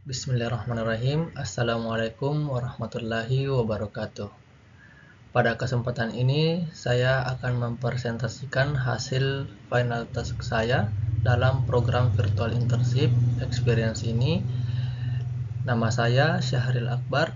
Bismillahirrahmanirrahim. Assalamualaikum warahmatullahi wabarakatuh. Pada kesempatan ini, saya akan mempresentasikan hasil final task saya dalam program Virtual Internship Experience ini. Nama saya Syahril Akbar.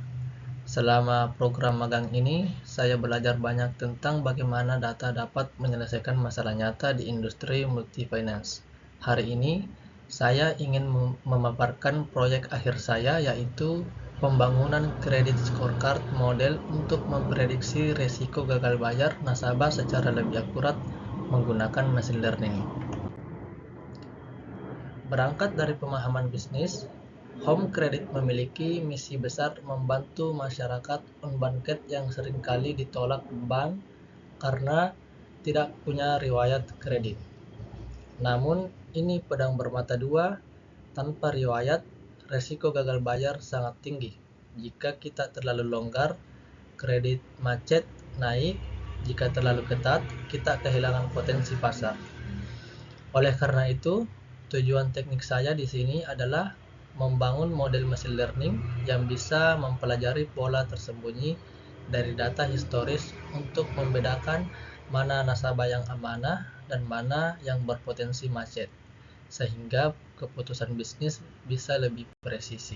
Selama program magang ini, saya belajar banyak tentang bagaimana data dapat menyelesaikan masalah nyata di industri multi-finance. Hari ini, saya ingin memaparkan proyek akhir saya, yaitu pembangunan kredit scorecard model untuk memprediksi risiko gagal bayar nasabah secara lebih akurat menggunakan machine learning. Berangkat dari pemahaman bisnis, Home Credit memiliki misi besar membantu masyarakat unbanked yang seringkali ditolak bank karena tidak punya riwayat kredit. Namun, ini pedang bermata dua. Tanpa riwayat, resiko gagal bayar sangat tinggi. Jika kita terlalu longgar, kredit macet naik. Jika terlalu ketat, kita kehilangan potensi pasar. Oleh karena itu, tujuan teknik saya di sini adalah membangun model machine learning yang bisa mempelajari pola tersembunyi dari data historis untuk membedakan mana nasabah yang amanah dan mana yang berpotensi macet, sehingga keputusan bisnis bisa lebih presisi.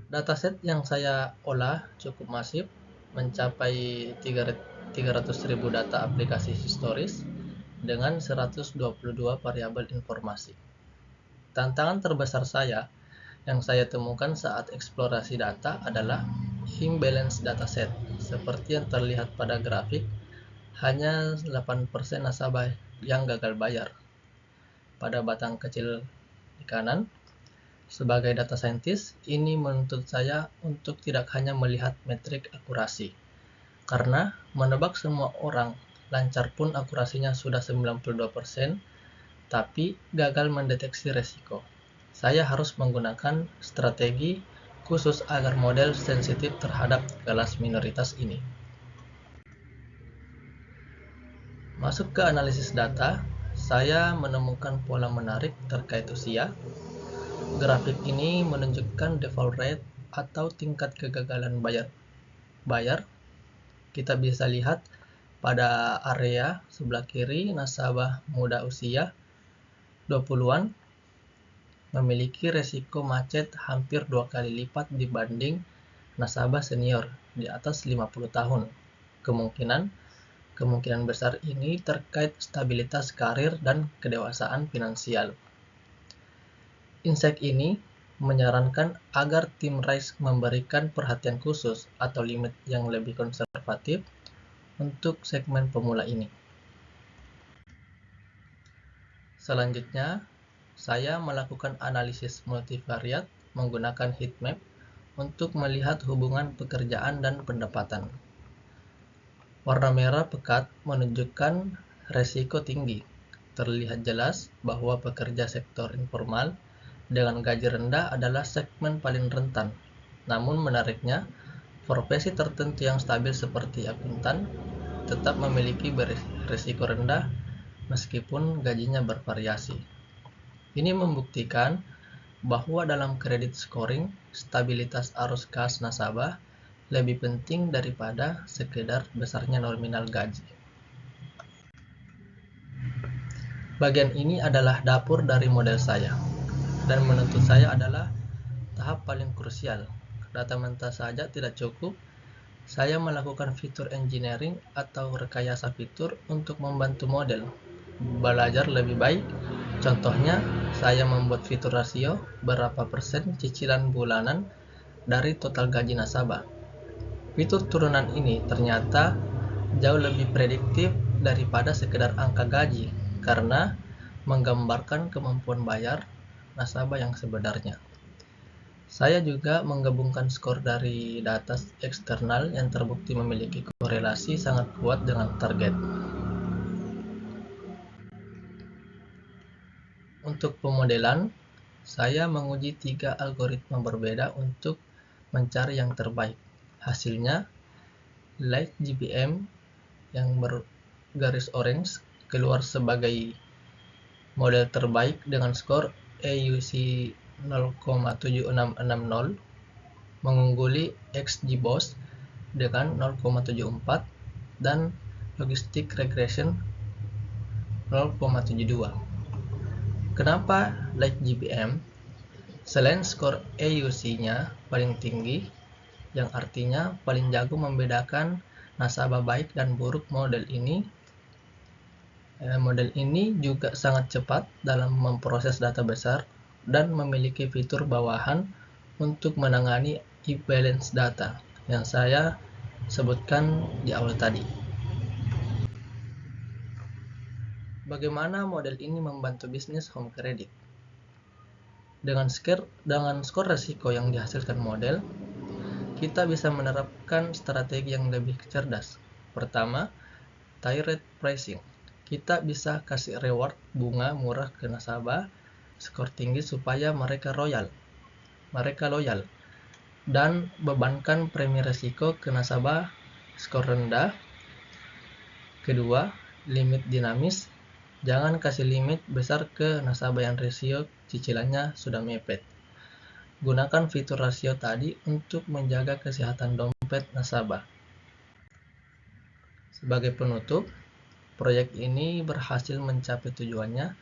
Dataset yang saya olah cukup masif, mencapai 300.000 data aplikasi historis dengan 122 variabel informasi. Tantangan terbesar saya yang saya temukan saat eksplorasi data adalah imbalance dataset. Seperti yang terlihat pada grafik, hanya 8% nasabah yang gagal bayar. Pada batang kecil di kanan, sebagai data scientist, ini menuntut saya untuk tidak hanya melihat metrik akurasi, karena menebak semua orang lancar pun akurasinya sudah 92%, tapi gagal mendeteksi resiko. Saya harus menggunakan strategi khusus agar model sensitif terhadap kelas minoritas ini. Masuk ke analisis data, saya menemukan pola menarik terkait usia. Grafik ini menunjukkan default rate atau tingkat kegagalan bayar. Kita bisa lihat pada area sebelah kiri, nasabah muda usia 20-an memiliki resiko macet hampir 2 kali lipat dibanding nasabah senior di atas 50 tahun. Kemungkinan besar ini terkait stabilitas karir dan kedewasaan finansial. Insight ini menyarankan agar tim RISE memberikan perhatian khusus atau limit yang lebih konservatif untuk segmen pemula ini. Selanjutnya, saya melakukan analisis multivariat menggunakan heatmap untuk melihat hubungan pekerjaan dan pendapatan. Warna merah pekat menunjukkan resiko tinggi. Terlihat jelas bahwa pekerja sektor informal dengan gaji rendah adalah segmen paling rentan. Namun menariknya, profesi tertentu yang stabil seperti akuntan tetap memiliki risiko rendah meskipun gajinya bervariasi. Ini membuktikan bahwa dalam kredit scoring, stabilitas arus kas nasabah lebih penting daripada sekedar besarnya nominal gaji. Bagian ini adalah dapur dari model saya, dan menuntut saya adalah tahap paling krusial. Data mentah saja tidak cukup. Saya melakukan fitur engineering atau rekayasa fitur untuk membantu model belajar lebih baik. Contohnya, saya membuat fitur rasio berapa persen cicilan bulanan dari total gaji nasabah. Fitur turunan ini ternyata jauh lebih prediktif daripada sekedar angka gaji karena menggambarkan kemampuan bayar nasabah yang sebenarnya. Saya juga menggabungkan skor dari data eksternal yang terbukti memiliki korelasi sangat kuat dengan target. Untuk pemodelan, saya menguji 3 algoritma berbeda untuk mencari yang terbaik. Hasilnya, Light GPM yang bergaris orange keluar sebagai model terbaik dengan skor EUC 0,7660 mengungguli XGBoost dengan 0,74 dan Logistic Regression 0,72. Kenapa LightGBM? Selain skor EUC-nya paling tinggi, yang artinya paling jago membedakan nasabah baik dan buruk model ini juga sangat cepat dalam memproses data besar dan memiliki fitur bawahan untuk menangani imbalance data yang saya sebutkan di awal tadi. Bagaimana model ini membantu bisnis home credit? Dengan skor risiko yang dihasilkan model, kita bisa menerapkan strategi yang lebih cerdas. Pertama, tiered pricing. Kita bisa kasih reward bunga murah ke nasabah skor tinggi supaya mereka loyal, dan bebankan premi risiko ke nasabah skor rendah. Kedua, limit dinamis. Jangan kasih limit besar ke nasabah yang rasio cicilannya sudah mepet. Gunakan fitur rasio tadi untuk menjaga kesehatan dompet nasabah. Sebagai penutup, proyek ini berhasil mencapai tujuannya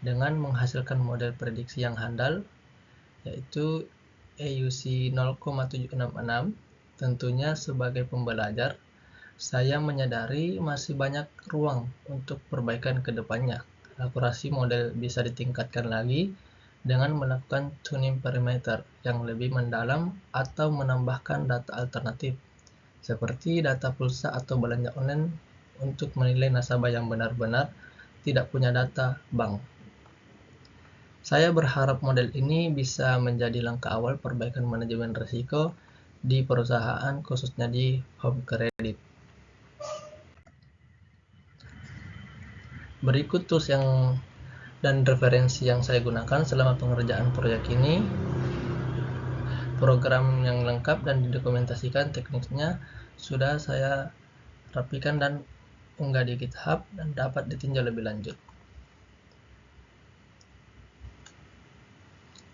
dengan menghasilkan model prediksi yang handal, yaitu EUC 0,766. Tentunya sebagai pembelajar, saya menyadari masih banyak ruang untuk perbaikan ke depannya. Akurasi model bisa ditingkatkan lagi dengan melakukan tuning parameter yang lebih mendalam atau menambahkan data alternatif, seperti data pulsa atau belanja online untuk menilai nasabah yang benar-benar tidak punya data bank. Saya berharap model ini bisa menjadi langkah awal perbaikan manajemen risiko di perusahaan, khususnya di home credit. Berikut tools dan referensi yang saya gunakan selama pengerjaan proyek ini. Program yang lengkap dan didokumentasikan tekniknya sudah saya rapikan dan unggah di GitHub dan dapat ditinjau lebih lanjut.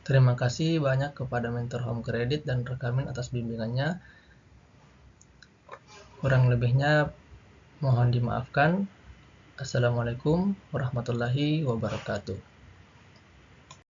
Terima kasih banyak kepada mentor home credit dan rekamin atas bimbingannya. Kurang lebihnya mohon dimaafkan. Assalamualaikum warahmatullahi wabarakatuh.